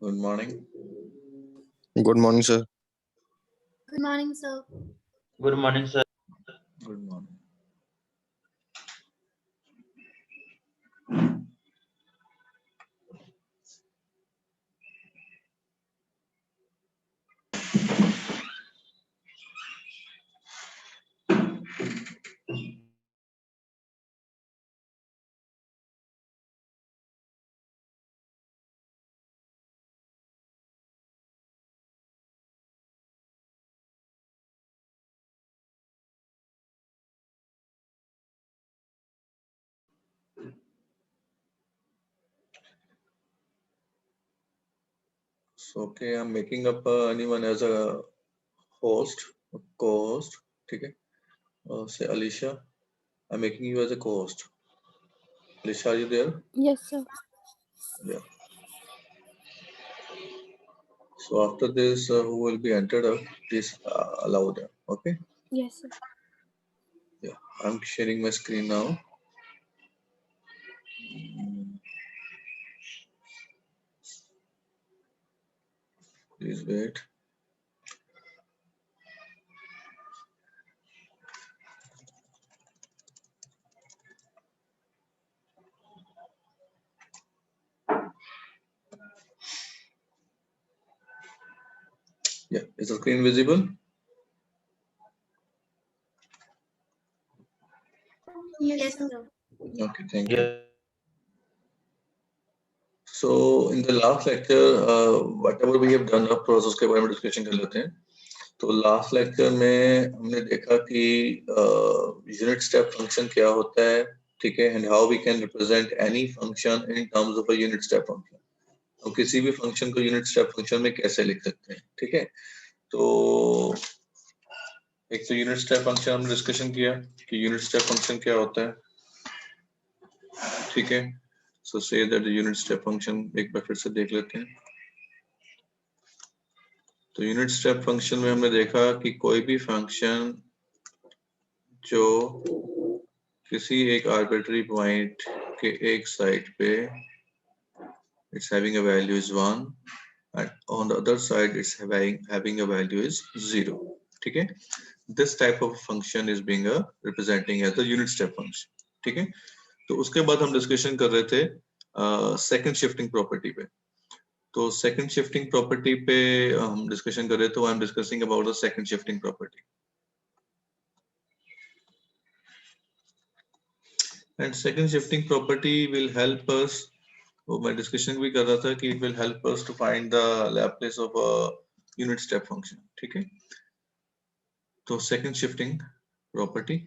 Good morning. Good morning, sir. Good morning, sir. Good morning, sir. Good morning. So, okay, I'm making up anyone as a host, a co-host. Okay. Say Alicia. I'm making you as a co-host. Alicia, are you there? Yes, sir. Yeah. So after this, who will be entered up, please allow them. Okay. Yes, sir. Yeah. I'm sharing my screen now. Please wait. Yeah. Is the screen visible? Yes, sir. Okay. Thank you. So in the last lecture, whatever we have done up process के बारे में discussion कर लेते हैं. तो last lecture में हमने देखा कि यूनिट स्टेप फंक्शन क्या होता है, ठीक है, and how we can represent any function in terms of a unit step function. तो किसी भी फंक्शन को यूनिट स्टेप फंक्शन में कैसे लिख सकते हैं, ठीक है. तो एक तो यूनिट स्टेप फंक्शन हमने डिस्कशन किया कि यूनिट स्टेप फंक्शन क्या होता है, ठीक है. So say that the unit step function एक बार फिर से देख लेते हैं. तो यूनिट स्टेप फंक्शन में हमने देखा कि कोई भी फंक्शन जो किसी एक आर्बिट्री पॉइंट के एक साइड पे it's having a value is 1 and on the other side it's having a value is 0, ठीक है. This type of function is being representing as a unit step function, ठीक है. तो उसके बाद हम डिस्कशन कर रहे थे सेकंड शिफ्टिंग प्रॉपर्टी पे. तो सेकंड शिफ्टिंग प्रॉपर्टी पे हम डिस्कशन कर रहे थे. I am discussing about the second shifting property. And second shifting property will help us, वो मैं डिस्कशन भी कर रहा था कि it will help us to find the Laplace of a unit step function, ठीक है. तो second shifting property,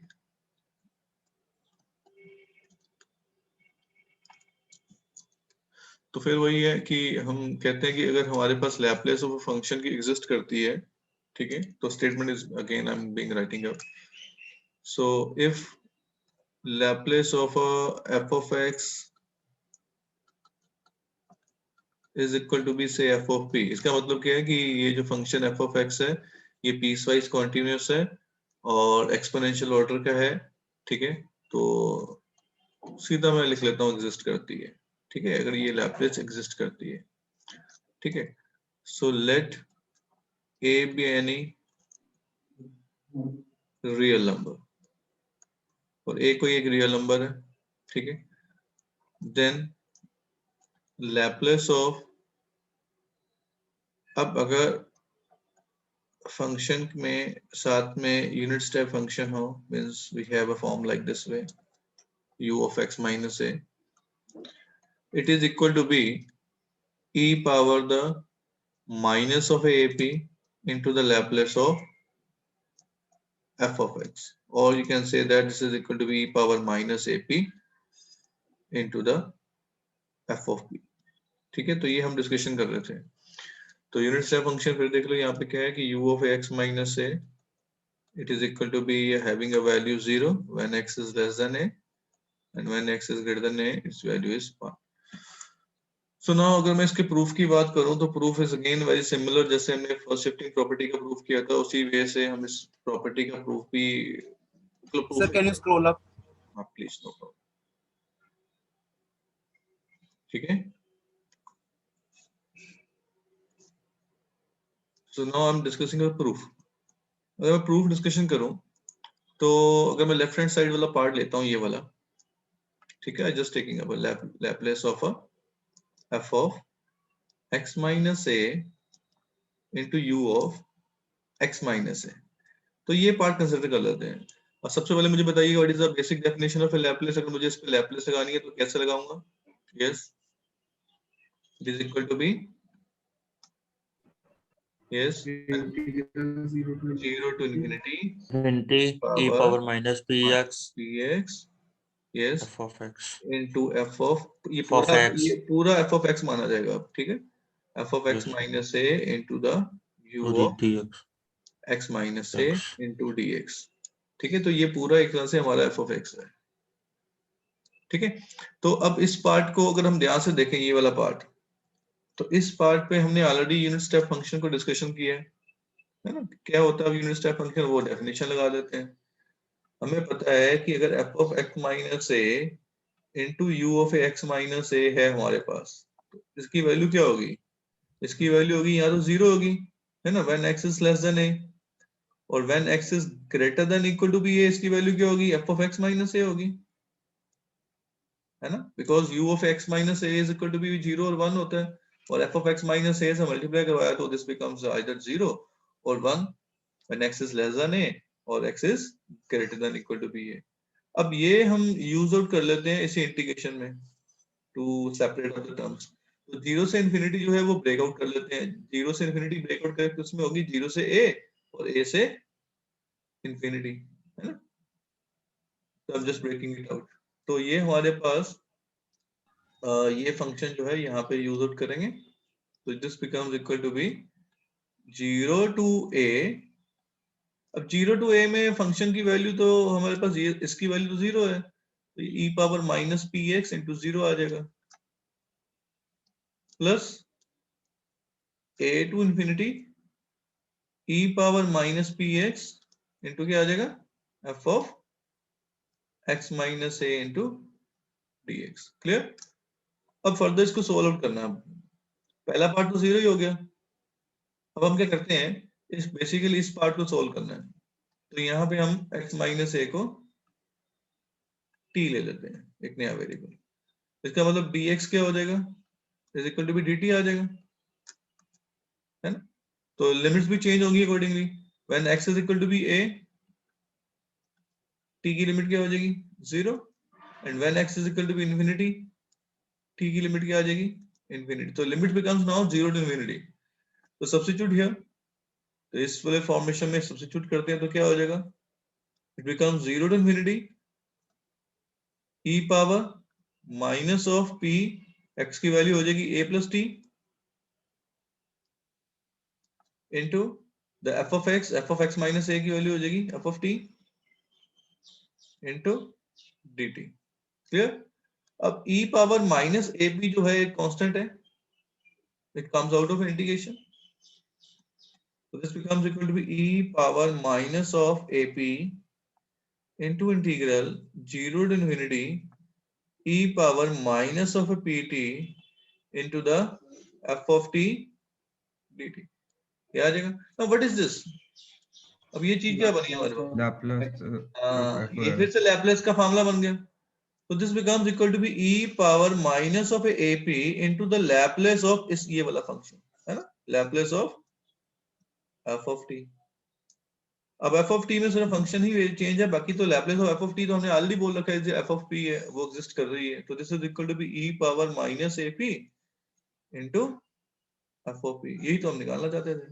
तो फिर वही है कि हम कहते हैं कि अगर हमारे पास Laplace of a function की एग्जिस्ट करती है, ठीक है, तो statement is again I am being writing up. So if Laplace of a f of x is equal to be say f of p, इसका मतलब क्या है कि ये जो फंक्शन f of x है ये पीस वाइज कॉन्टिन्यूस है और एक्सपोनेंशियल ऑर्डर का है, ठीक है. तो सीधा मैं लिख लेता हूँ एग्जिस्ट करती है, ठीक है, अगर ये लैप्लेस एग्जिस्ट करती है, ठीक है. So let a be any real number और a कोई एक रियल नंबर है, ठीक है. देन लैप्लेस ऑफ, अब अगर फंक्शन में साथ में यूनिट स्टेप फंक्शन हो, means we have a form like this way, u of x minus a, it is equal to be e power the minus of ap into the Laplace of f of x, or you can say that this is equal to be e power minus ap into the f of p, ठीक है. तो ये हम discussion कर रहे थे. तो unit step function फिर देख लो, यहाँ पे क्या है कि u of x minus a, it is equal to be having a value 0 when x is less than a and when x is greater than a its value is 1. So now अगर मैं इसके proof की बात करूं तो proof is again very similar, जैसे हमने first shifting property का प्रूफ किया था उसी वे से हम इस प्रॉपर्टी का प्रूफ भी, Sir, can you scroll up? हाँ प्लीज, नो प्रॉब्लम, ठीक है. So now I'm discussing a proof. अगर मैं proof discussion करूं तो अगर मैं लेफ्ट हैंड साइड वाला पार्ट लेता हूं ये वाला, ठीक है, just taking up a Laplace of a f of x minus a into u of x minus a, तो ये पार्ट कंसिडर कर लेते हैं। और सबसे पहले मुझे बताइए what is the basic definition of A Laplace. अगर मुझे इस पे लैपलेस लगानी है तो कैसे लगाऊंगा? Yes, it is equal to be, yes, 0 to infinity e power minus px px, yes, f of x into f of ये F of पूरा x. ये पूरा f of x माना जाएगा, ठीक है, f of x Yes. minus a into the u to the of dx x minus a x. into dx, ठीक है। तो ये पूरा एक तरह से हमारा f of x है, ठीक है। तो अब इस पार्ट को अगर हम ध्यान से देखें, ये वाला पार्ट, तो इस पार्ट पे हमने ऑलरेडी यूनिट स्टेप फंक्शन को डिस्कशन किया है ना। क्या होता है यूनिट स्टेप फंक्शन? वो डेफिनेशन लगा देते हैं। हमें पता है कि अगर f of x minus a into u of x minus a है हमारे पास, तो इसकी वैल्यू क्या होगी? इसकी वैल्यू होगी या तो जीरो होगी, है ना, when x is less than a, और when x is greater than equal to b a, इसकी वैल्यू क्या होगी? f of x minus a होगी, है ना, because u of x minus a is equal to b, 0 और 1 होता है, और f of x minus a से मल्टीप्लाई करवाया तो दिस बिकम्स आइदर 0 और 1 when x is less than a और x is greater than equal to b a। अब ये हम यूज आउट कर लेते हैं इसी इंटीग्रेशन में to separate of the terms. तो 0 से इन्फिनिटी जो है वो ब्रेकआउट कर लेते हैं। 0 से इन्फिनिटी ब्रेकआउट करें तो उसमें होगी 0 से a और a से इन्फिनिटी, है ना। तो I am just breaking it out. तो ये हमारे पास ये फंक्शन जो है यहाँ पे यूज आउट करेंगे, तो this becomes equal to be 0 to a। अब 0 to a में फंक्शन की वैल्यू तो हमारे पास ये इसकी वैल्यू तो 0 है, तो e power minus P X into 0 आ जाएगा, plus a to infinity e power minus P X into क्या आ जाएगा? f of x minus a into D X. Clear? अब फर्दर इसको सोल्व आउट करना है। पहला पार्ट तो 0 ही हो गया। अब हम क्या करते हैं, इस बेसिकली इस पार्ट को सोल्व करना है। तो यहाँ पे हम x माइनस a को t ले लेते हैं, एक नया वेरिएबल। इसका मतलब dx क्या हो जाएगा? Is equal to be dt आ जाएगा, है ना। तो लिमिट्स भी चेंज होंगी accordingly. When x is equal to be a, t की लिमिट क्या हो जाएगी? 0, and when x is equal to be infinity, t की लिमिट क्या आ जाएगी? इन्फिनिटी। तो limit becomes now 0 to infinity. तो सब्स्टिट्यूट हियर, तो इस वाले फॉर्मेशन में सब्स्टिट्यूट करते हैं तो क्या हो जाएगा? It becomes 0 to infinity e power minus of p, x की वैल्यू हो जाएगी a plus t into the f of x minus a की वैल्यू हो जाएगी f of t into dt। Clear? अब e पावर माइनस ab जो है एक कांस्टेंट है, it comes out of integration, so this becomes equal to be e power minus of ap into integral 0 to infinity e power minus of a pt into the f of t dt। क्या आ जाएगा? Now what is this? अब ये चीज क्या बनी हमारे पास? Laplace ये फिर से लैपलेस का फार्मूला बन गया। So this becomes equal to be e power minus of a ap into the Laplace of इस ये वाला फंक्शन, है ना, Laplace of f of t। अब f of t में सिर्फ फंक्शन ही चेंज है, बाकी तो Laplace of f of t तो हमने ऑलरेडी बोल रखा है, जो f of p है वो एग्जिस्ट कर रही है। तो this is equal to be e power minus ap into f of p। यही तो हम निकालना चाहते थे।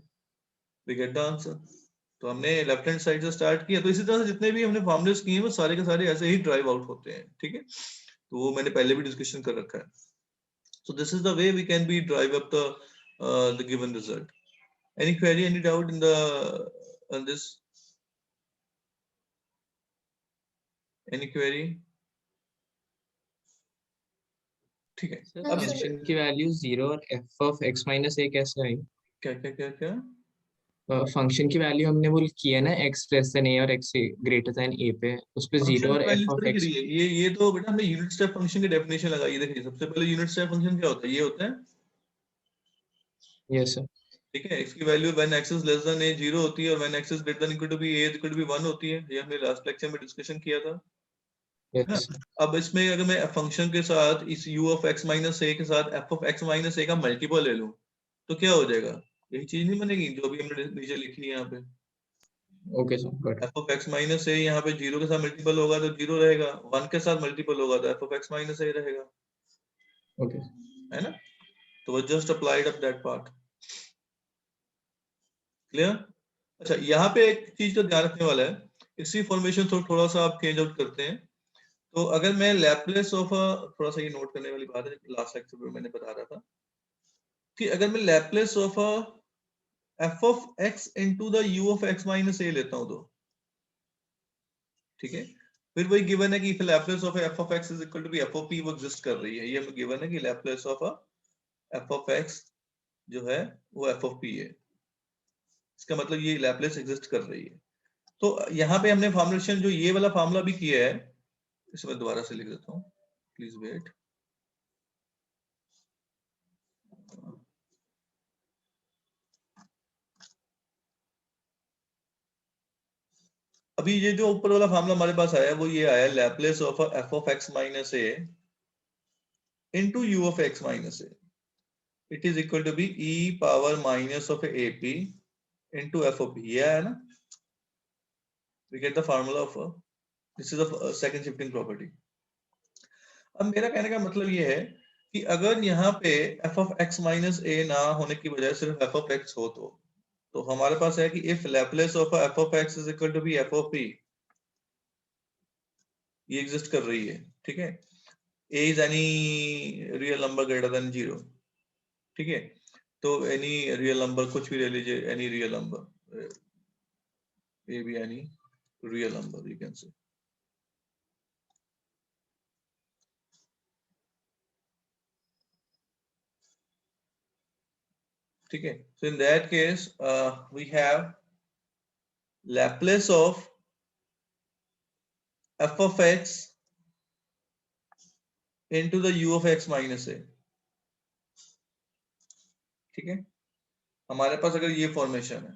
We get the answer. तो हमने लेफ्ट हैंड साइड से स्टार्ट किया। तो इसी तरह से जितने भी हमने फॉर्मूलेस किए हैं वो सारे के सारे ऐसे ही ड्राइव आउट होते हैं, ठीक है। तो वो मैंने पहले भी डिस्कशन कर रखा है। So this is the way we can be drive up the given result. Any query, any doubt in the on this? Any query? ठीक है। No, अब sir. इस फंक्शन की वैल्यू 0 और f of x minus a कैसे आई? क्या क्या क्या क्या फंक्शन की वैल्यू हमने वो की है ना, x लेस देन a और x ग्रेटर देन a पे, उस पे 0 फंक्शन और की वैल्यू f ऑफ थोड़ी x। गिरी है। ये तो बेटा हमने यूनिट स्टेप फंक्शन की डेफिनेशन लगाई। देखिए सबसे पहले यूनिट स्टेप फंक्शन क्या होता है? ये होता है यस सर। ठीक है, इसकी value when x is less than a 0 होती है और when x is greater than equal to b a equal to b 1 होती है। ये हमने लास्ट लेक्चर में डिस्कशन किया था, है ना। Yes. अब इसमें अगर मैं फंक्शन के साथ इस u of x minus a के साथ f of x minus a का मल्टीपल ले लूं तो क्या हो जाएगा? यही चीज नहीं बनेगी जो भी हमने नीचे लिखी है यहाँ पे। Okay, sir. Got it. f of x minus a यहाँ पे 0 के साथ मल्टीपल होगा तो 0 रहेगा, 1 के साथ मल्टीपल होगा तो f of x minus a रहेगा, Okay. है ना। तो वो just applied up that part. Clear? अच्छा, यहाँ पे एक चीज तो ध्यान रखने वाला है, इसी फॉर्मेशन थोड़ा सा आप चेंज आउट करते हैं। तो अगर मैं लैपलेस ऑफ थोड़ा सा ये नोट करने वाली बात है, लास्ट लेक्चर में मैंने बता रहा था कि अगर मैं Laplace of f of x into the u of x minus a लेता हूं तो ठीक है, फिर वही गिवन है कि Laplace of f of x is equal to be f of p वो एग्जिस्ट कर रही है। ये हमें गिवन है कि Laplace of f of x जो है वो f ऑफ p है। इसका मतलब ये लैपलेस एग्जिस्ट कर रही है। तो यहाँ पे हमने फॉर्मुलेशन जो ये वाला फार्मूला भी किया है, इसे मैं दोबारा से लिख देता हूँ, प्लीज वेट। अभी ये जो ऊपर वाला फार्मूला हमारे पास आया है वो ये आया, Laplace of f of x minus a into u of x minus a, it is equal to be e power minus of ap into f of p। ये आया ना, we get the formula of this is the second shifting property। अब मेरा कहने का मतलब ये है कि अगर यहाँ पे f of x minus a ना होने की बजाय सिर्फ f ऑफ x हो तो हमारे पास है कि if Laplace of f of x is equal to be f of p, ये एग्जिस्ट कर रही है। ठीक है, a is any real number greater than 0। ठीक है, तो एनी रियल नंबर कुछ भी ले लीजिए, एनी रियल नंबर, a भी any real number you can say. ठीक है, so in that case we have Laplace of f of x into the u of x minus a। ठीक है, हमारे पास अगर ये फॉर्मेशन है,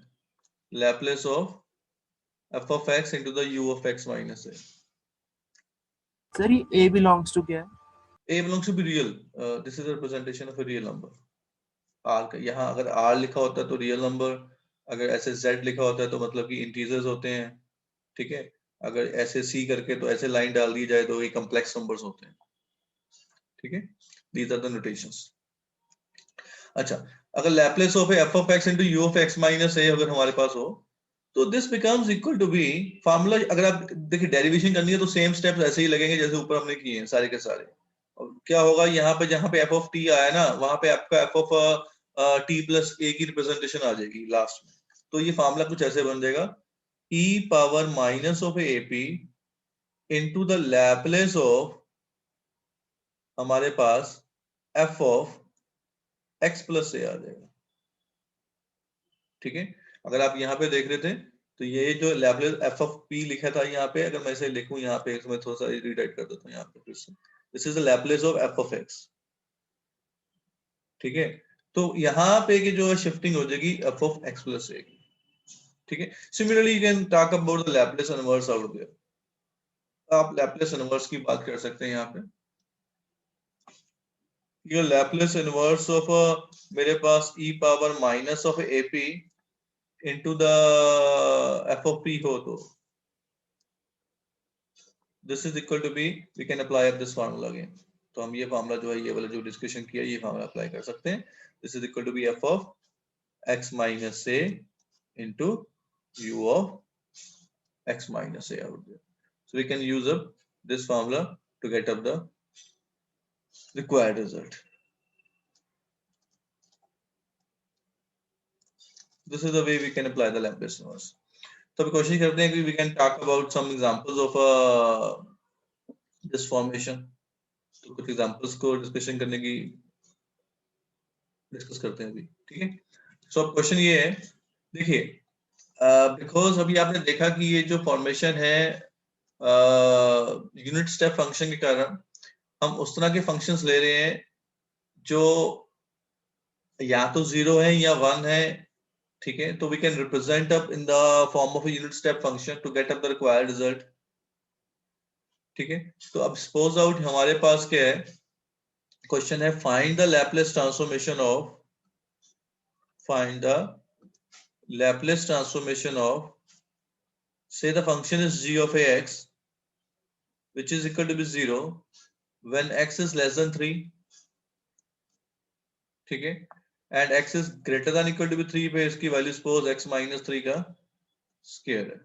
Laplace of f of x into the u of x minus a। Sir, ये a belongs to क्या है? a belongs to be real, this is a representation of a real number। r का यहाँ अगर r लिखा होता है तो रियल नंबर, अगर ऐसे z लिखा होता है तो मतलब कि इंटीजर्स होते हैं। ठीक है, अगर ऐसे c करके तो ऐसे लाइन डाल दी जाए तो ये कॉम्प्लेक्स नंबर्स होते हैं। ठीक है, these are the notations। अच्छा, अगर Laplace of f of x into u of x minus a अगर हमारे पास हो तो this becomes equal to be formula. अगर आप देखिए डेरिवेशन करनी है तो सेम स्टेप्स ऐसे ही लगेंगे जैसे ऊपर हमने किए हैं सारे के सारे। और क्या होगा यहाँ पे, जहाँ पे f of t आया ना वहां पे आपका f of t plus a की रिप्रेजेंटेशन आ जाएगी लास्ट में। तो ये फार्मूला कुछ ऐसे बन जाएगा, e power minus of ap into the Laplace of हमारे पास f of x plus a आ जाएगा। ठीक है, अगर आप यहाँ पे देख रहे थे तो ये जो लैपलेस f ऑफ p लिखा था यहाँ पे, अगर मैं इसे लिखूं यहाँ पे, मैं थोड़ा सा रीराइट कर देता हूँ यहाँ पे फिर से, this is the Laplace of f of x। ठीक है, तो यहाँ पे की जो शिफ्टिंग हो जाएगी f of x plus a की। ठीक है, similarly you can talk about the Laplace inverse out there. आप लैपलेस इनवर्स की बात कर सकते हैं यहाँ पे। ये लैपलेस इनवर्स ऑफ मेरे पास e power minus of ap into the f of p हो तो this is equal to b, we can apply up this formula again। तो हम ये फार्मूला जो है, ये वाला जो डिस्कशन किया, ये फार्मूला अप्लाई कर सकते हैं। this is equal to be f of x minus a into u of x minus a out there। so we can use up this formula to get up the required result। this is the way we can apply the Laplace inverse। तो अभी कोशिश करते हैं कि we can talk about some examples of this formation। तो कुछ examples को discussion करने की डिस्कस करते हैं अभी। ठीक है, सो अब क्वेश्चन ये है, देखिए बिकॉज अभी आपने देखा कि ये जो फॉर्मेशन है यूनिट स्टेप फंक्शन के कारण हम उस तरह के फंक्शंस ले रहे हैं जो या तो 0 है या 1 है, ठीक है, तो we can represent up in the form of unit step function to get up the required result, ठीक है। तो अब सपोज आउट हमारे पास क्या है, क्वेश्चन है find the Laplace transformation of say the function is g of ax which is equal to be 0 when x is less than 3, ठीक है, and x is greater than equal to be 3 पे इसकी value suppose x minus 3 का square है,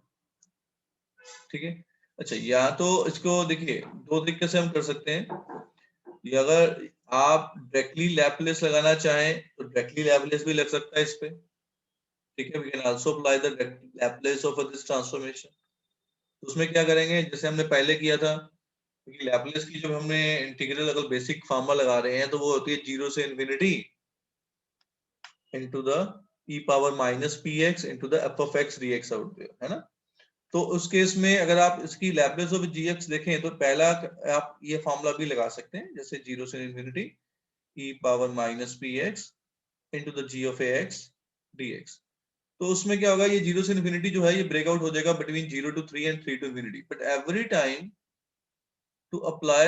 ठीक है। अच्छा, या तो इसको देखिए दो तरीके से हम कर सकते हैं, ये अगर आप डायरेक्टली लैपलेस लगाना चाहें तो डायरेक्टली लैपलेस भी लग सकता है इस पे, ठीक है, we can also apply the Laplace of this transformation. तो उसमें क्या करेंगे, जैसे हमने पहले किया था, क्योंकि लैपलेस की जब हमने इंटीग्रल अगर बेसिक फार्मूला लगा रहे हैं तो वो होती है 0 से infinity into the e power minus px into the f of x dx out there, है ना। तो उस केस में अगर आप इसकी लैपलेस ऑफ gx देखें तो पहला आप ये फार्मूला भी लगा सकते हैं, जैसे 0 से infinity e power minus px into the g of ax dx। तो उसमें क्या होगा, ये 0 से इन्फिनिटी जो है ये ब्रेकआउट हो जाएगा between 0 to 3 and 3 to infinity, but every time to apply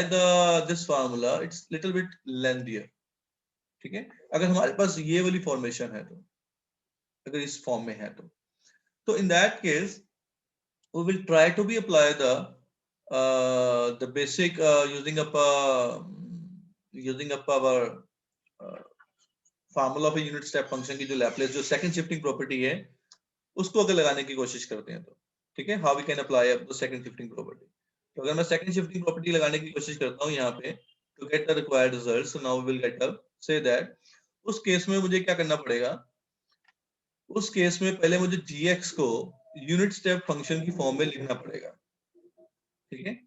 this formula it's little bit lengthier, ठीक है। अगर हमारे पास ये वाली फॉर्मेशन है तो, अगर इस फॉर्म में है तो in that case we will try to be apply the basic using up our formula of a unit step function की जो लैपलेस जो सेकंड शिफ्टिंग प्रॉपर्टी है उसको अगर लगाने की कोशिश करते हैं तो, ठीक है, how we can apply up the second shifting property। तो अगर मैं सेकंड शिफ्टिंग प्रॉपर्टी लगाने की कोशिश करता हूँ यहाँ पे to get the required result, so now we will get up say that उस केस में मुझे क्या करना पड़ेगा, उस केस में पहले मुझे gx को यूनिट स्टेप फंक्शन की फॉर्म में लिखना पड़ेगा, ठीक है,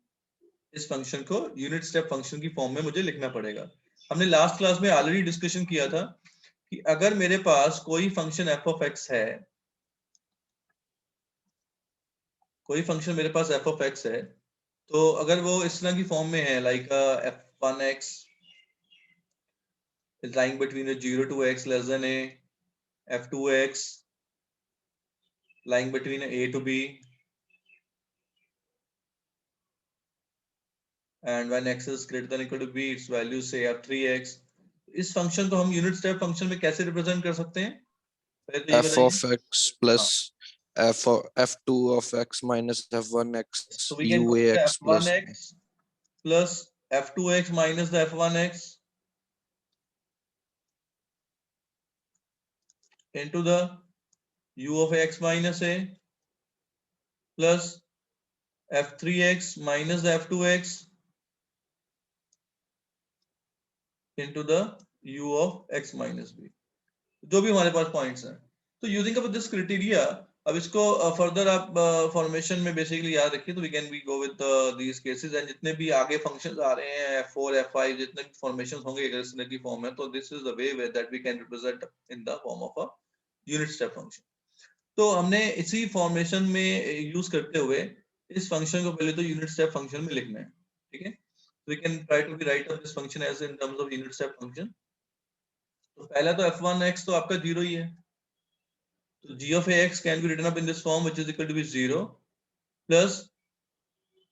इस फंक्शन को यूनिट स्टेप फंक्शन की फॉर्म में मुझे लिखना पड़ेगा। हमने लास्ट क्लास में ऑलरेडी डिस्कशन किया था कि अगर मेरे पास कोई फंक्शन f of x है, कोई फंक्शन मेरे पास f of x है, तो अगर वो इस तरह की फॉर्म में है like f1x is lying between a 0 to x less than a, f2x lying between a to b, and when x is greater than equal to b its value say f3x। इस function को हम unit step function में कैसे represent कर सकते हैं, पहले तो ये f बताइए। of x plus f2 of x minus f1x So we can put uax plus f1x plus f2x minus the f1x into the u of x minus a plus f3x minus the f2x into the u of x minus b, जो भी हमारे पास points हैं। तो using up this criteria, अब इसको further आप formation में basically याद रखिए, तो we can be go with these cases, and जितने भी आगे फंक्शंस आ रहे हैं f4 f5 जितने भी फॉर्मेशंस होंगे अगर इस तरह की फॉर्म है, तो this is the way that we can represent in the form of a unit step function. तो हमने इसी फॉर्मेशन में यूज करते हुए इस फंक्शन को पहले तो यूनिट स्टेप फंक्शन में लिखना है, ठीक है। We can try to be write up this function as in terms of unit step function। तो पहला तो f1x तो आपका 0 ही है, तो g of ax can be written up in this form which is equal to be 0 plus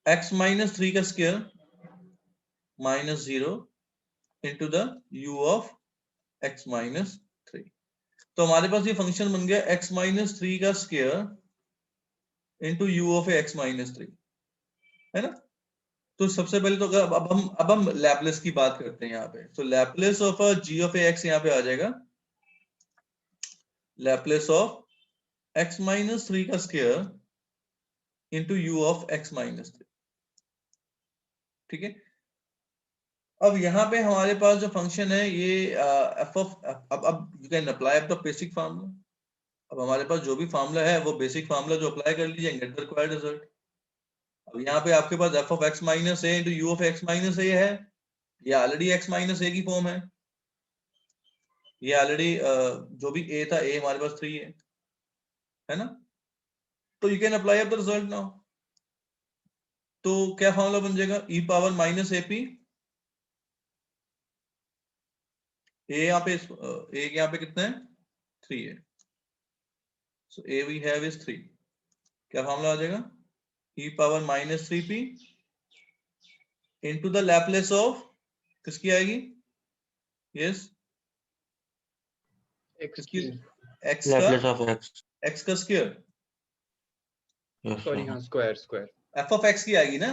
x minus 3 का square minus 0 into the u of x minus 3। तो हमारे पास ये फंक्शन बन गया x minus 3 का square into u of x minus 3, है ना। तो सबसे पहले तो अब हम लैपलेस की बात करते हैं यहाँ पे, तो Laplace of g of ax यहाँ पे आ जाएगा लैपलेस ऑफ x minus 3 का square into u of x minus 3, ठीक है। अब यहाँ पे हमारे पास जो फंक्शन है ये f of अब you can apply the basic formula. अब हमारे पास जो भी फार्मूला है वो बेसिक फार्मूला जो अप्लाई कर लीजिए, गेट द रिक्वायर्ड रिजल्ट। अब यहाँ पे आपके पास f of x minus a into u of x minus a है, ये ऑलरेडी x minus a की फॉर्म है, ये ऑलरेडी जो भी a था a हमारे पास 3 है ना। तो you can apply up the result now. तो क्या फॉर्मूला बन जाएगा, e पावर माइनस ap ए यहाँ पे ए यहाँ पे कितना है 3 है, सो ए वी हैव इज 3। क्या फॉर्मूला आ जाएगा? e power minus 3p into the Laplace of किसकी आएगी? यस किसकी? x का Laplace of x. x का स्क्वायर, Yes, सॉरी sir. हाँ स्क्वायर f of x की आएगी ना,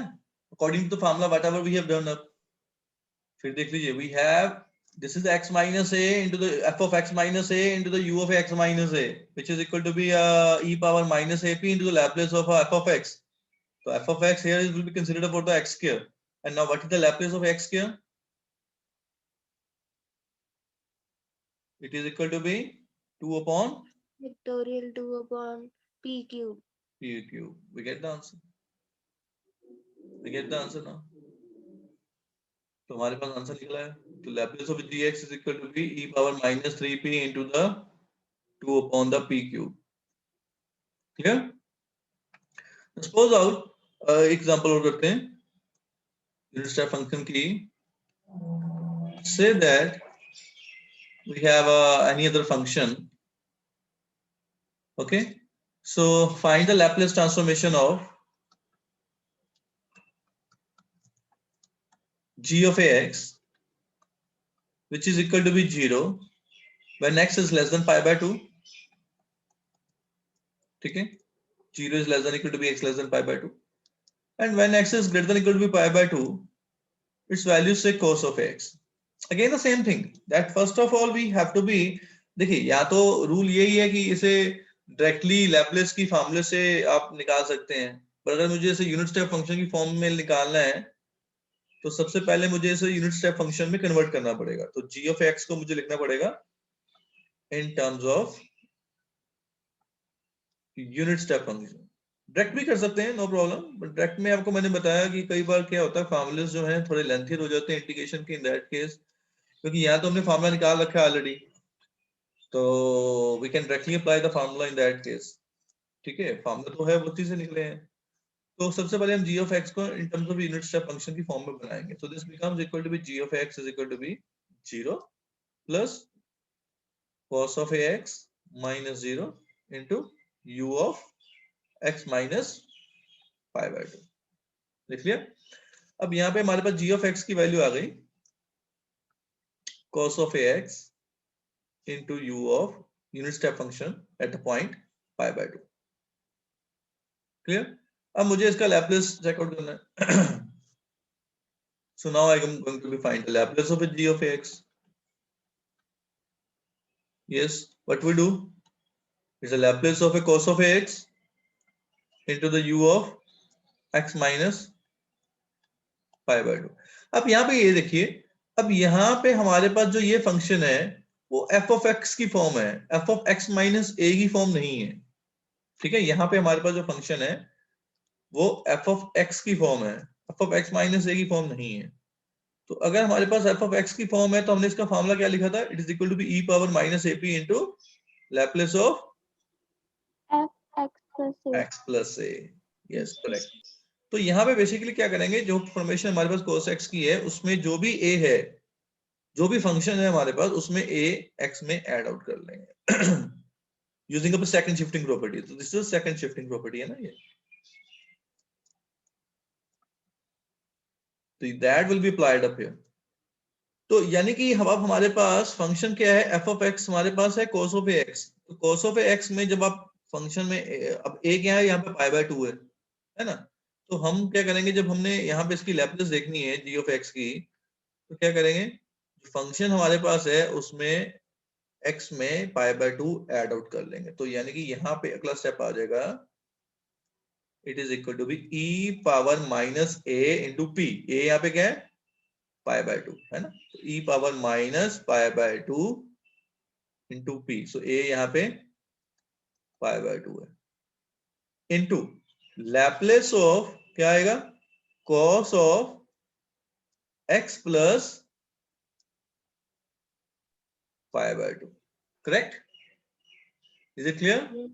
according to the formula whatever we have done up. फिर देख लीजिए, we have this is x minus a into the f of x minus a into the u of x minus a, which is equal to be e power minus ap into the Laplace of f of x. So f of x here will be considered for the x square. And now what is the Laplace of x square? It is equal to be 2 upon Factorial 2 upon p cube. p cube. We get the answer. We get the answer now. तो हमारे पास answer निकला है। तो Laplace of gx is equal to be e power minus 3p into the 2 upon the p cube. Clear? Suppose out example और करते हैं unit step function की। Say that we have any other function. Okay, so find the Laplace transformation of g of ax, which is equal to be 0 when x is less than pi by 2. ठीक है, 0 is less than equal to be x less than pi by 2, and when x is greater than equal to be pi by 2, its value is say cos of x. Again the same thing, that first of all we have to be, देखिए या तो rule यही है कि इसे directly Laplace की फॉर्मूले से आप निकाल सकते हैं, पर अगर मुझे इसे यूनिट स्टेप फंक्शन की फॉर्म में निकालना है तो सबसे पहले मुझे इसे यूनिट स्टेप फंक्शन में कन्वर्ट करना पड़ेगा। तो g of x को मुझे लिखना पड़ेगा इन terms of unit step function. Direct भी कर सकते हैं, नो प्रॉब्लम, बट डायरेक्ट में आपको मैंने बताया कि कई बार क्या होता है फॉर्मूलेस जो हैं थोड़े लेंथी हो जाते हैं इंटीग्रेशन के, इन दैट केस क्योंकि यहाँ तो हमने फार्मूला निकाल रखा है ऑलरेडी, तो we can directly apply the formula in that case. ठीक है, फार्मूला तो है वो चीज से निकले हैं। तो सबसे पहले हम g of x को in terms of unit step function की फॉर्म में बनाएंगे। So this becomes equal to be g of x is equal to be 0 plus cos of ax minus 0 into u of x minus pi by 2। देख लिया? अब यहाँ पे हमारे पास g of x की वैल्यू आ गई cos of ax into u of unit step function at the point pi by 2। Clear? अब मुझे इसका लैप्लेस चेकआउट करना है। So now I am going to be find the Laplace of a g of x. Yes, what we do is the Laplace of a cos of ax into the u of x minus pi by 2। अब यहाँ पे ये देखिए, अब यहाँ पे हमारे पास जो ये फंक्शन है वो f of x की फॉर्म है, f of x minus a की फॉर्म नहीं है। ठीक है, यहाँ पे हमारे पास जो फंक्शन है वो f of x की फॉर्म है, f of x minus a की फॉर्म नहीं है। तो अगर हमारे पास f of x की फॉर्म है तो हमने इसका फॉर्मूला क्या लिखा था? It is equal to be e power minus ap into Laplace of x plus a। Yes correct. तो यहाँ पे बेसिकली क्या करेंगे, जो फॉर्मेशन हमारे पास cos x की है उसमें जो भी a है, जो भी फंक्शन है हमारे पास उसमें a x में ऐड आउट कर लेंगे using a second shifting property. तो this is second shifting property है ना ये, तो that will be applied up here. तो यानी कि अब हमारे पास फंक्शन क्या है, f of x हमारे पास है cos of ax। तो cos of ax में जब आप फंक्शन में अब a क्या है, यहाँ पे pi by 2 है ना, तो हम क्या करेंगे, जब हमने यहाँ पे इसकी लैप्लेस देखनी है g of x की, तो क्या करेंगे, फंक्शन हमारे पास है उसमें x में pi by 2 ऐड आउट कर लेंगे। तो यानी कि यहाँ पे अगला स्टेप आ जाएगा, it is equal to be e power minus a into p। a यहाँ पे क्या है, pi by 2 है ना, तो e power minus pi by 2 into p। So a यहाँ पे pi by 2 है, इंटू लैप्लेस ऑफ क्या आएगा, cos of x plus pi by 2। Correct? Is it clear?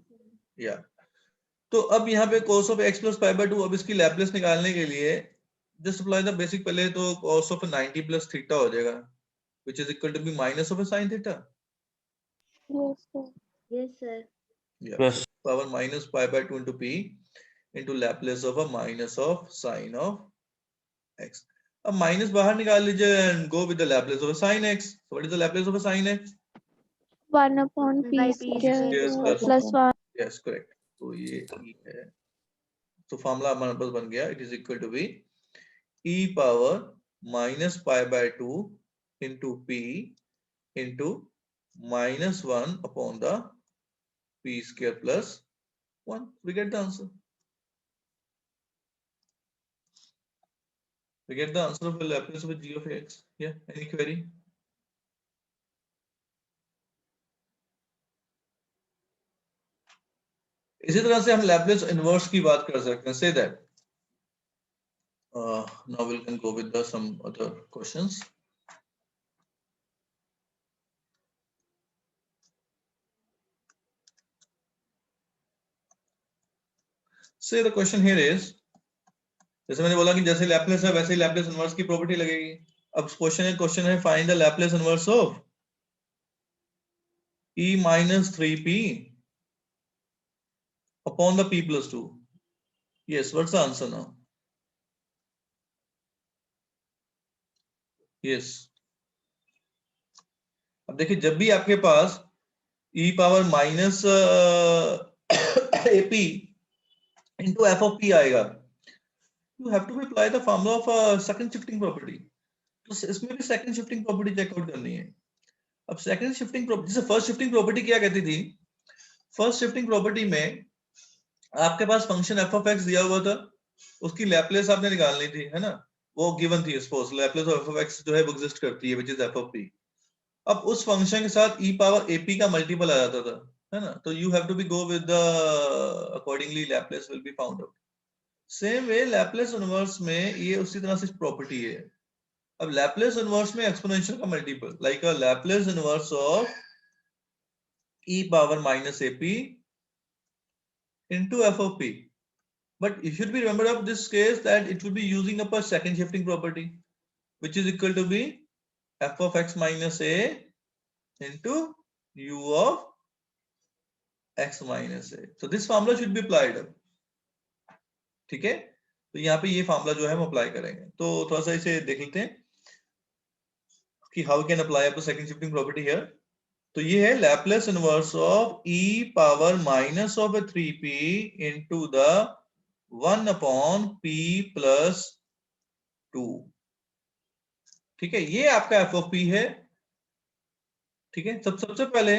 या तो अब यहाँ पे cos of x plus pi by 2, अब इसकी लैप्लेस निकालने के लिए जस्ट अप्लाई द बेसिक, पहले तो cos ऑफ 90 प्लस थीटा हो जाएगा, which is equal to be minus of a sin theta. Yes, sir. Yes, sir. Yeah. Yes. So power minus pi by 2 into p into Laplace of a minus of sin of x. अब minus बाहर निकाल लीजिए and go with the Laplace of a sin x. So what is the Laplace of a sin x? 1 upon p P square square plus 1. Yes, correct. तो ये e है. तो formula हमारे पास बन गया. It is equal to be e power minus pi by 2 into p into minus 1 upon the p square plus 1. We get the answer. We get the answer of the Laplace of g of x. Yeah, any query? इसी तरह से हम Laplace inverse की बात कर सकते हैं. Say that. Now we can go with some other questions. Say the question here is, जैसे मैंने बोला कि जैसे Laplace है वैसे ही Laplace inverse की प्रॉपर्टी लगेगी. अब क्वेश्चन है find the Laplace inverse of e minus 3p upon the p plus 2. Yes, what's the answer now? Yes. अब देखिए जब भी आपके पास e power minus ap into f of p आएगा, you have to apply the formula of second shifting property. तो इसमें भी second shifting property check out करनी है. अब second shifting property, जैसे first shifting property क्या कहती थी? First shifting property में आपके पास फंक्शन f of x दिया हुआ था, उसकी लैपलेस आपने निकालनी थी, है ना? वो गिवन थी. Suppose Laplace of f of x जो है वो एग्जिस्ट करती है, which is f of p. अब उस फंक्शन के साथ e पावर ap का मल्टीपल आ जाता था, है ना? तो you have to be go with the accordingly Laplace will be found out. Same way Laplace inverse में ये उसी तरह से प्रॉपर्टी है. अब Laplace इनवर्स में एक्सपोनेंशियल का multiple, like a Laplace inverse of e power minus ap into f of p. But you should be remembered of this case that it will be using up a second shifting property, which is equal to be f of x minus a into u of x minus a. So this formula should be applied. ठीक है, तो यहाँ पे ये formula जो है हम apply करेंगे. तो थोड़ा सा इसे देख लेते हैं कि how can apply up second shifting property here. तो ये है Laplace inverse of e power minus of 3p into the 1 upon p plus 2. ठीक है, ये आपका f ऑफ p है. ठीक है, सबसे पहले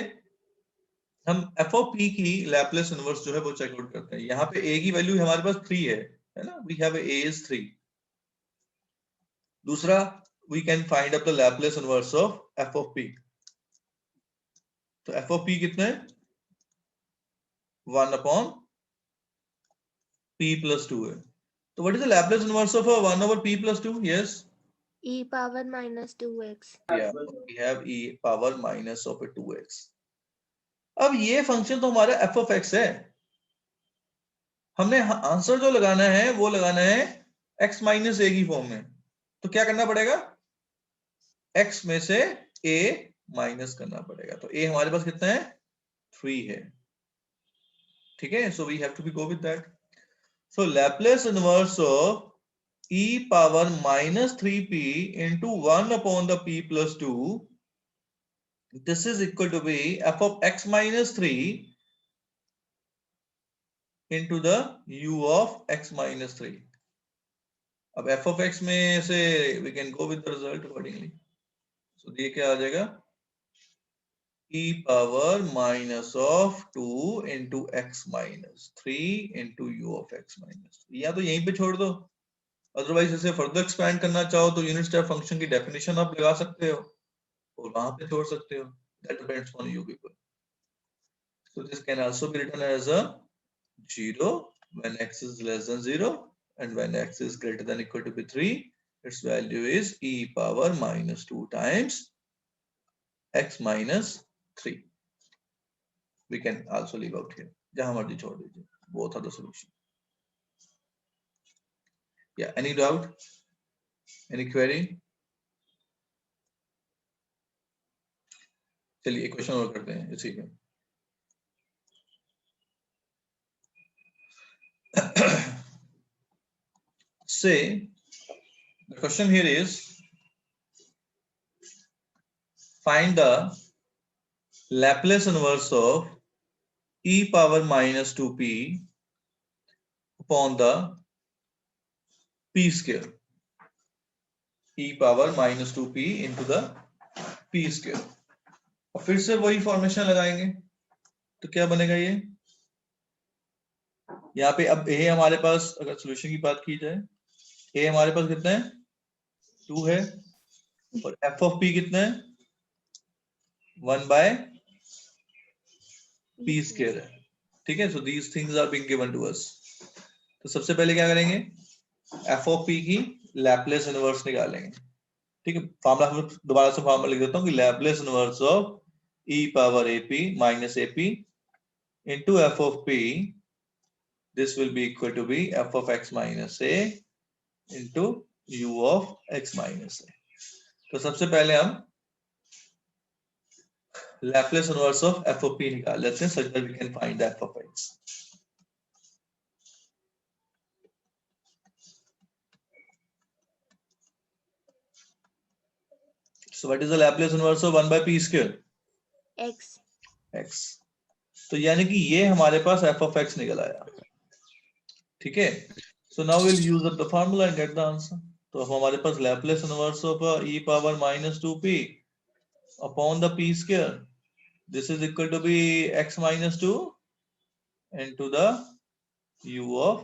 हम f ऑफ p की लैप्लेस इनवर्स जो है वो चेक आउट करते हैं. यहाँ पे a की वैल्यू हमारे पास 3 है ना? We have a is 3. दूसरा, we can find up the Laplace inverse of f of p. तो f of p कितना है? 1 upon p plus 2 है. तो what is the Laplace inverse of 1 over p plus 2? Yes. E power minus 2x. Yeah, we have e power minus of 2x. अब ये function तो हमारा f of x है. हमने आंसर जो लगाना है वो लगाना है x माइनस a की फॉर्म में. तो क्या करना पड़ेगा? x में से a माइनस करना पड़ेगा. तो a हमारे पास कितना है? 3 है. ठीक है, so we have to be go with that. So Laplace inverse of e power minus 3p into 1 upon the p plus 2. This is equal to be f of x minus 3 into the u of x minus 3. अब f of x में से we can go with the result accordingly. So ये क्या आ जाएगा? e power minus of 2 into x minus 3 into u of x minus 3. या तो यहीं पे छोड़ दो, अदरवाइज इसे फर्दर एक्सपैंड करना चाहो तो यूनिट स्टेप फंक्शन की डेफिनेशन आप लगा सकते हो और वहां पे छोड़ सकते हो. That depends on you people. So this can also be written as a 0 when x is less than 0 and when x is greater than equal to be 3, its value is e power minus 2 times x minus 3. We can also leave out here. जहां मर्जी छोड़ दीजिए. Both are the solution. Yeah, any doubt? Any query? चलिए question और करते हैं इसी में। Say the question here is find the Laplace inverse of e power minus 2p upon the p square. E power minus 2p into the p square. और फिर से वही फॉर्मेशन लगाएंगे तो क्या बनेगा ये, यहाँ पे अब a हमारे पास, अगर सोल्यूशन की बात की जाए, a हमारे पास कितना है 2 है, और f ऑफ p कितना है 1 by p square है, ठीक है। So these things are being given to us. तो सबसे पहले क्या करेंगे, f ऑफ p की लैप्लेस इनवर्स निकालेंगे, ठीक है। फार्मूला हम दोबारा से फार्मूला लिख देता हूँ कि Laplace inverse of e power ap minus ap into f of p, this will be equal to be f of x minus a into u of x minus a। तो सबसे पहले हम Laplace inverse of f of p निकाल लेते हैं such that we can find the f of x। So what is the Laplace inverse of 1 by p square? x। x। तो यानी कि ये हमारे पास f of x निकल आया, ठीक है। So now we'll use up the formula and get the answer। तो अब हमारे पास Laplace inverse of e power minus 2p upon the p square, this is equal to be x minus 2 into the u of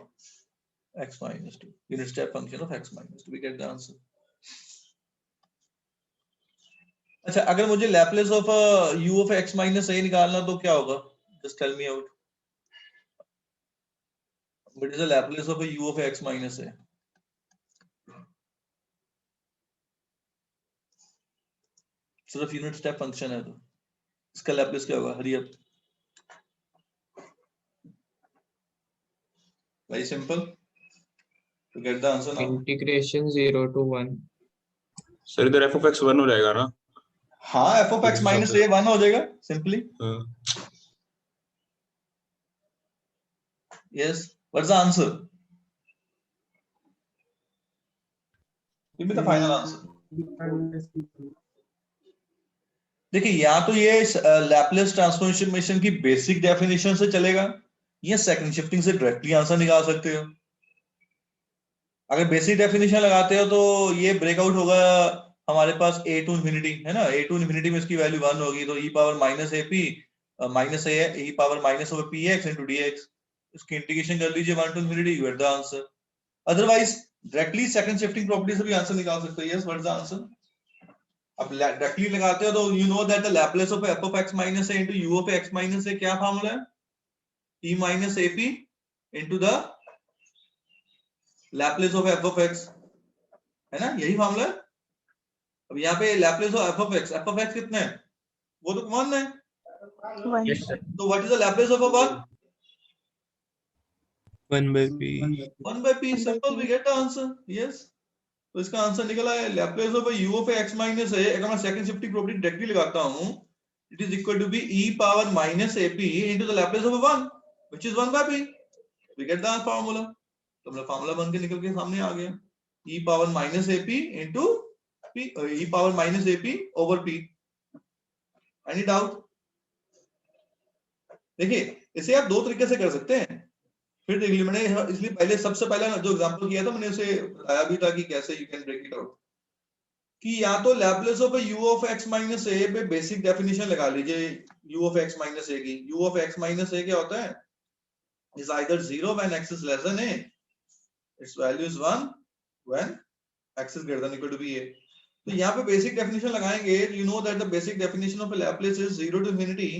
x minus 2, unit step function of x minus 2, we get the answer। अच्छा, अगर मुझे Laplace of u of x minus a निकालना तो क्या होगा, just tell me out, what is the Laplace of u of x minus a? सिर्फ unit step function है तो इसका लैप्लेस क्या होगा, hurry up, very simple to get the answer now. Integration 0 to 1। Sir इधर f of x 1 हो जाएगा ना? हाँ, f of x minus a 1 हो जाएगा simply. Yes, what's the answer, give me the final answer. देखिए, या तो ये लैप्लेस ट्रांसफॉर्मेशन की बेसिक डेफिनेशन से चलेगा, या सेकंड शिफ्टिंग से डायरेक्टली आंसर निकाल सकते हो। अगर बेसिक डेफिनेशन लगाते हो तो ये ब्रेकआउट होगा हमारे पास a टू इंफिनिटी है ना, a टू इंफिनिटी में इसकी वैल्यू 1 होगी, तो e power minus ap minus a e power minus of px into dx, इसकी इंटीग्रेशन कर लीजिए 1 to infinity, you get the answer. Otherwise directly second shifting property से भी आंसर निकाल सकते हो। Yes, what is the answer. अब directly लगाते हो तो you know that the Laplace of f of x minus a into u of x minus a क्या फार्मूला है, e minus ap into the Laplace of f of x, है ना, यही formula है। अब यहाँ पे Laplace of f of x कितना है, वो तो 1 है, तो what is the Laplace of 1? 1 by p। 1 by p, simple, we get the answer. Yes, तो इसका आंसर निकला है Laplace of u of x minus a। अगर मैं सेकंड शिफ्टिंग प्रॉपर्टी डायरेक्टली लगाता हूं, it is equal to be e power minus ap into the Laplace of 1 which is 1 by p, we get the formula. तो अपना formula बन के निकल के सामने आ गया, e power minus ap into p, e power minus ap over p। Any doubt? देखिए, इसे आप दो तरीके से कर सकते हैं, फिर देख लीजिए। मैंने इसलिए पहले सबसे पहला जो एग्जांपल किया था मैंने उसे बताया भी था कि कैसे you can break it out, कि या तो Laplace of u of x minus a पे बेसिक डेफिनेशन लगा लीजिए u of x minus a की। u of x minus a क्या होता है, is either 0 when x is less than a, it's value is 1 when x is greater than equal to b a। तो यहाँ पे basic definition लगाएंगे, you know that the basic definition of Laplace is 0 to infinity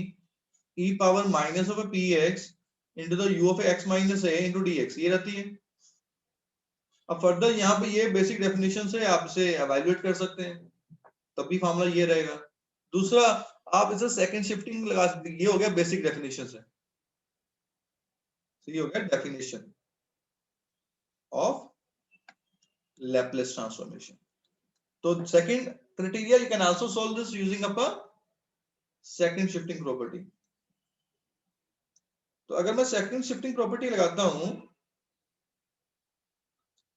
e power minus of px into the u of x minus a into dx, ये रहती है। अब further यहाँ पे ये बेसिक डेफिनेशन से आप इसे एवेल्युएट कर सकते हैं, तब भी फार्मूला ये रहेगा। दूसरा, आप इसे सेकंड शिफ्टिंग लगा सकते हैं, ये हो गया बेसिक डेफिनेशन से, ये हो गया डेफिनेशन ऑफ लैप्लेस ट्रांसफॉर्मेशन। तो second criteria, you can also solve this using a second shifting property. तो अगर मैं सेकंड शिफ्टिंग प्रॉपर्टी लगाता हूं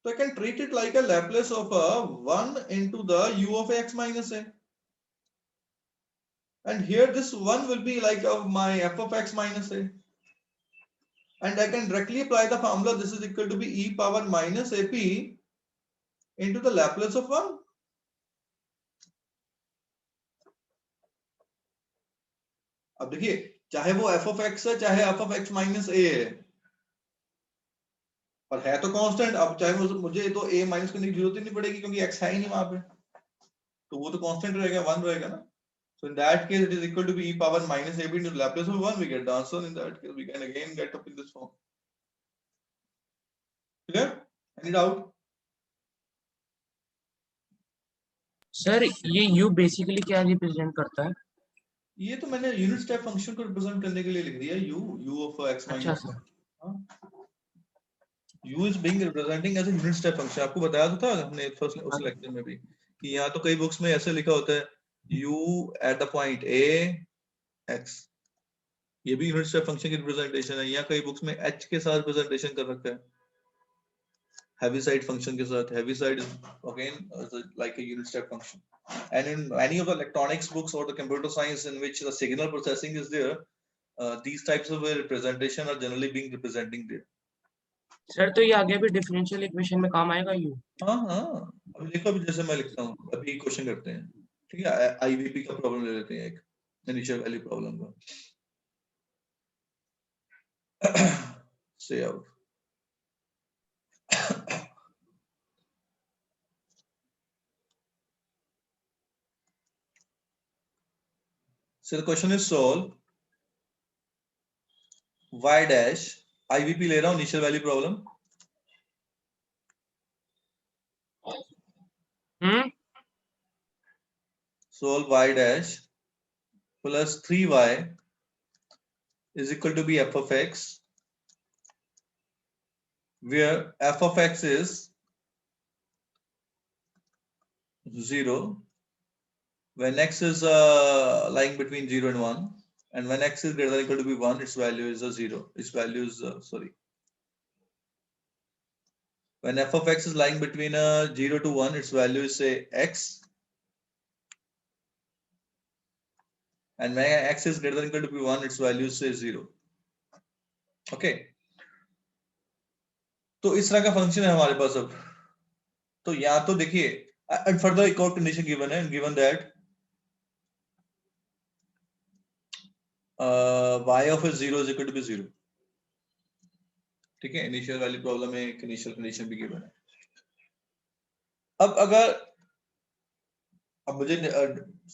तो I can treat it like a Laplace of a 1 into the u of x minus a. And here this 1 will be like of my f of x minus a. And I can directly apply the formula. This is equal to be e power minus ap into the Laplace of 1. अब देखिए, चाहे वो f of x है चाहे f of x minus a है, और है तो कांस्टेंट। अब चाहे मुझे तो a माइनस करने की जरूरत ही नहीं पड़ेगी क्योंकि x है ही नहीं वहां पे, तो वो तो कांस्टेंट रहेगा, 1 रहेगा ना। So in that case, it is equal to be e power minus ab into Laplace of 1. We get the answer. In that case, we can again get up in this form. Clear? Any doubt? Sir ये u basically क्या represent करता है? ये तो मैंने unit step function को represent करने के लिए लिख दिया u of x अच्छा minus। Sir. u is being representing as a unit step function। आपको बताया तो था हमने फर्स्ट उस लेक्चर में भी कि यहाँ तो कई बुक्स में ऐसे लिखा होता है u at the point a x, ये भी यूनिट स्टेप फंक्शन की रिप्रेजेंटेशन है। यहाँ कई बुक्स में h के साथ रिप्रेजेंटेशन कर रखा है, Heaviside function के साथ। Heaviside is again like a unit step function, and in many of the electronics books or the computer science in which the signal processing is there, these types of representation are generally being representing there। Sir तो ये आगे भी differential equation में काम आएगा u? हाँ हाँ, अभी देखो, अभी जैसे मैं लिखता हूँ, अभी क्वेश्चन करते हैं, ठीक है। आईवीपी का प्रॉब्लम ले लेते हैं, एक इनिशियल वैल्यू प्रॉब्लम का। से out so the question is solve y dash, IVP ले रहा हूँ, initial value problem. solve y dash plus 3y is equal to be f of x, where f of x is 0 when x is lying between 0 and 1, and when x is greater than or equal to be 1, its value is a 0. Its value is when f of x is lying between 0 to 1, its value is say x, and when x is greater than or equal to be 1, its value is say 0. Okay, तो इस तरह का function है हमारे पास। अब तो यहाँ तो देखिए, and further एक और कंडीशन गिवन है, given that y of 0 is equal to be 0, ठीक है। इनिशियल वैल्यू प्रॉब्लम में एक इनिशियल कंडीशन भी गिवन है। अब अगर मुझे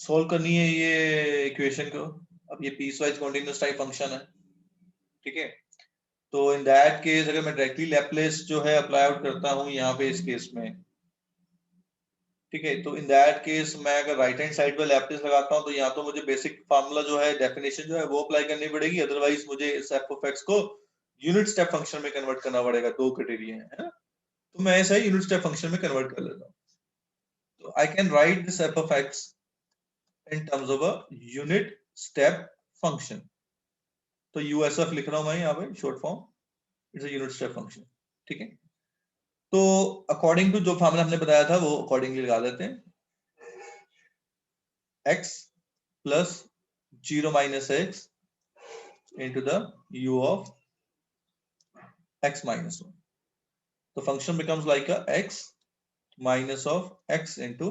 सॉल्व करनी है ये इक्वेशन को, अब ये piecewise continuous type function है, ठीक है। तो इन दैट केस अगर मैं डायरेक्टली लैप्लेस जो है अप्लाई आउट करता हूं यहाँ पे इस केस में, ठीक है, तो इन दैट केस मैं अगर राइट हैंड साइड पे लैप्लेस लगाता हूं तो यहाँ तो मुझे बेसिक फार्मूला जो है, डेफिनेशन जो है वो अप्लाई करनी पड़ेगी, अदरवाइज मुझे इस एफ ऑफ एक्स को यूनिट स्टेप फंक्शन में कन्वर्ट करना पड़ेगा। दो क्राइटेरिया है ना, तो मैं ऐसा ही यूनिट स्टेप फंक्शन में कन्वर्ट कर लेता हूँ। तो I can write this F of x in terms of a unit step function। तो USF लिख रहा हूं मैं यहाँ पे short form, it's a unit step function, ठीक है। तो अकॉर्डिंग टू जो फॉर्मूला हमने बताया था वो अकॉर्डिंगली लगा लेते हैं, x plus 0 minus x into the u of x minus 1। तो function becomes like a x minus of x into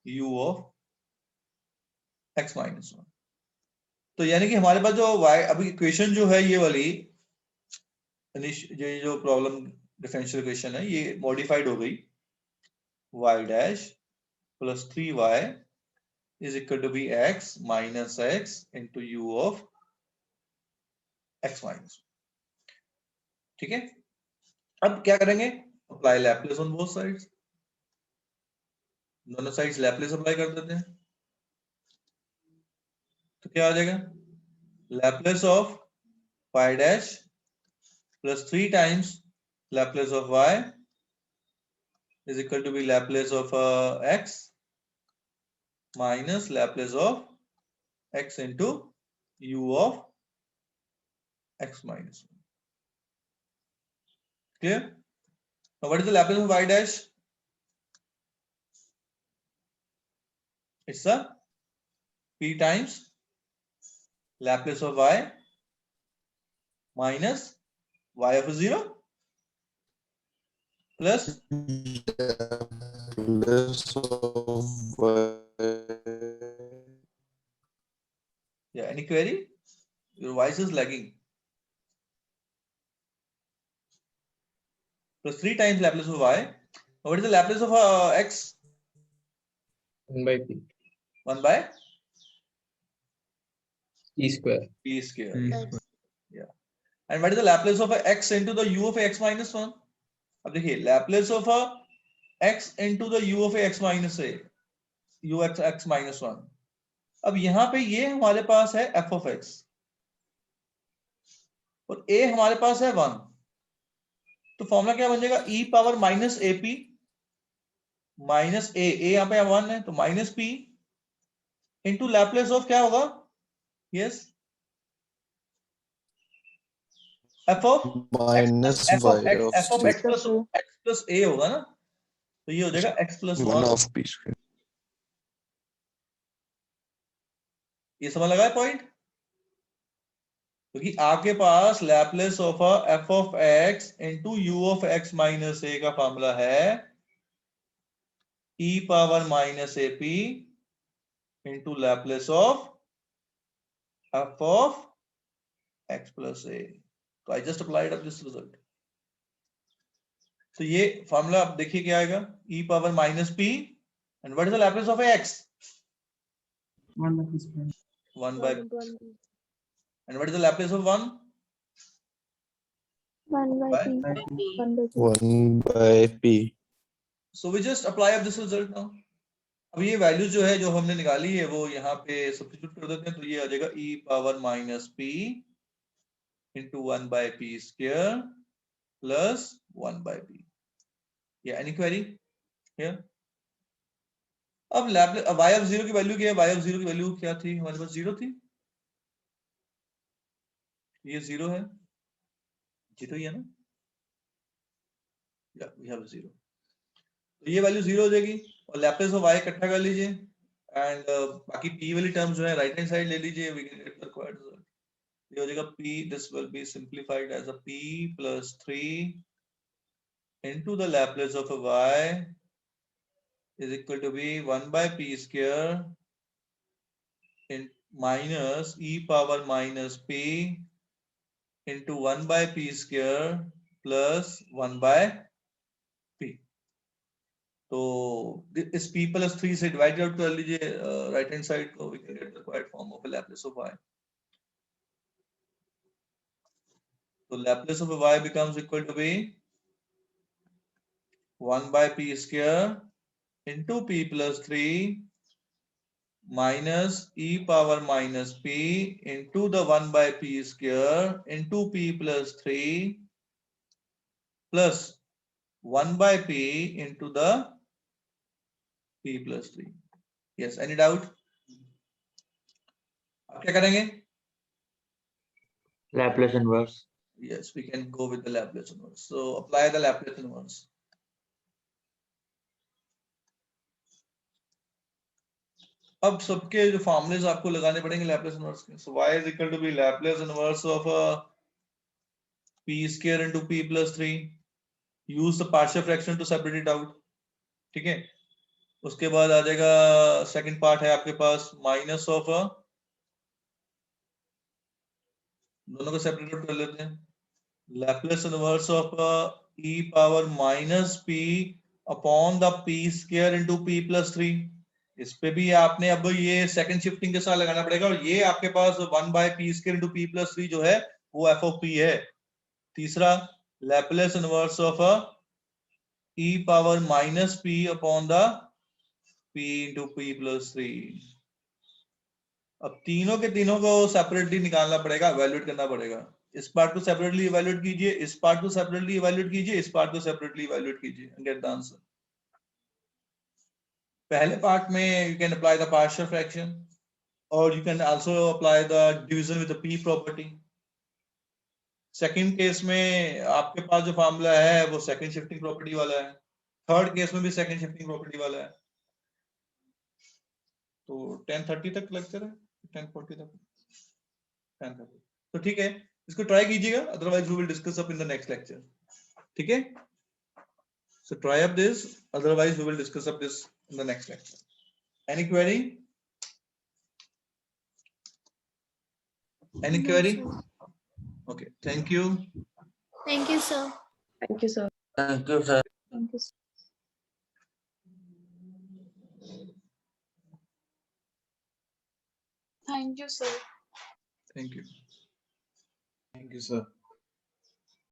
u of x minus 1। तो यानी कि हमारे पास जो y, अभी इक्वेशन जो है ये वाली जो प्रॉब्लम डिफरेंशियल इक्वेशन है ये मॉडिफाइड हो गई, y dash plus 3y is equal to be x minus x into u of x minus, ठीक है। अब क्या करेंगे, apply Laplace on both sides, दोनों साइड्स लैप्लेस अप्लाई कर देते हैं। तो क्या आ जाएगा, Laplace of y dash plus 3 times Laplace of y is equal to be Laplace of x minus Laplace of x into u of x minus 1. Clear? Now what is the Laplace of y dash? It's a p times Laplace of y minus y of 0 plus Laplace of yeah, any query? Your voice is lagging. Plus 3 times Laplace of y. Now what is the Laplace of x? 1 by p 1 by e square. p square. X. Yeah. And what is the Laplace of x into the u of x minus 1? अब देखिए Laplace of x into the u of x minus a, u x x minus 1. अब यहाँ पे ये हमारे पास है f of x और a हमारे पास है 1. तो फॉर्मूला क्या बन जाएगा? e power minus a p minus ए यहाँ पे 1 है तो minus p into Laplace of क्या होगा? Yes f of minus f of y x of f of x plus a होगा ना, तो ये हो जाएगा x plus 1 1. of p square. ये समझ लगा है पॉइंट? क्योंकि आपके पास Laplace of f of x into u of x minus a का फॉर्मूला है e power minus a P into Laplace of f of x plus a. तो I just applied up this result. तो ये formula आप देखिए क्या आएगा? e power minus p and what is the Laplace of x? 1 by and what is the Laplace of 1? 1 by p. 1 by p. 1 by p. So we just apply up this result now. अब ये value जो है जो हमने निकाली है वो यहाँ पे सब्स्टिट्यूट कर देते हैं तो ये आ जाएगा e power minus p into 1 by p square plus 1 by p. Yeah, any query here? अब y of 0 की वैल्यू क्या है? y of 0 की वैल्यू क्या थी? हमारे पास 0 थी, ये 0 है, 0 ही है ना? Yeah, we have 0. तो ये वैल्यू 0 हो जाएगी और लैप्लेस ऑफ y इकट्ठा कर लीजिए एंड बाकी p वाली टर्म जो है राइट हैंड साइड ले लीजिए. We can get the required result. ये हो जाएगा p, this will be simplified as a p plus 3 into the Laplace of a y is equal to be 1 by p square in minus e power minus p into 1 by p square plus 1 by p. तो इस p plus 3 से divide out कर लीजिए right hand side को. We can get the required form of Laplace of y. तो Laplace of y becomes equal to be 1 by p square into p plus 3 minus e power minus p into the 1 by p square into p plus 3 plus 1 by p into the p plus 3. Yes, any doubt? अब क्या करेंगे? Laplace inverse. Yes, we can go with the Laplace inverse. So apply the Laplace inverse. अब सबके जो formulas आपको लगाने पड़ेंगे Laplace inverse के. सो y is equal to be Laplace inverse of p square into p plus 3. Use the partial fraction to separate it out. ठीक है. उसके बाद आ जाएगा सेकंड पार्ट है आपके पास माइनस ऑफ, दोनों को सेपरेट आउट कर लेते हैं. Laplace inverse of e power minus p upon the p square into p plus 3. इस पे भी आपने अब ये सेकंड शिफ्टिंग के साथ लगाना पड़ेगा और ये आपके पास 1 by p square into p plus 3 जो है वो f of p है. तीसरा Laplace inverse of e power minus p upon the p into p plus 3. अब तीनों के तीनों को सेपरेटली निकालना पड़ेगा, इवैल्यूएट करना पड़ेगा. इस पार्ट को सेपरेटली इवैल्यूएट कीजिए, इस पार्ट को सेपरेटली इवैल्यूएट कीजिए, इस पार्ट को सेपरेटली इवैल्यूएट कीजिए एंड गेट द आंसर. पहले पार्ट में you can apply the partial fraction. or you can also apply the division with the P property. Second case में आपके पास जो फार्मूला है वो सेकंड शिफ्टिंग प्रॉपर्टी वाला है, थर्ड केस में भी सेकंड शिफ्टिंग प्रॉपर्टी वाला है। तो 10:30 तक लेक्चर है, 10:40 तक, 10:30, तो ठीक है, इसको ट्राई कीजिएगा, otherwise we will discuss up in the next lecture. ठीक है, so try up this, otherwise we will discuss up this in the next lecture. Any query? Any query? Okay, thank you. Thank you, sir. Thank you, sir. Thank you sir. Thank you, sir. Thank you, sir. Thank you. Thank you, sir.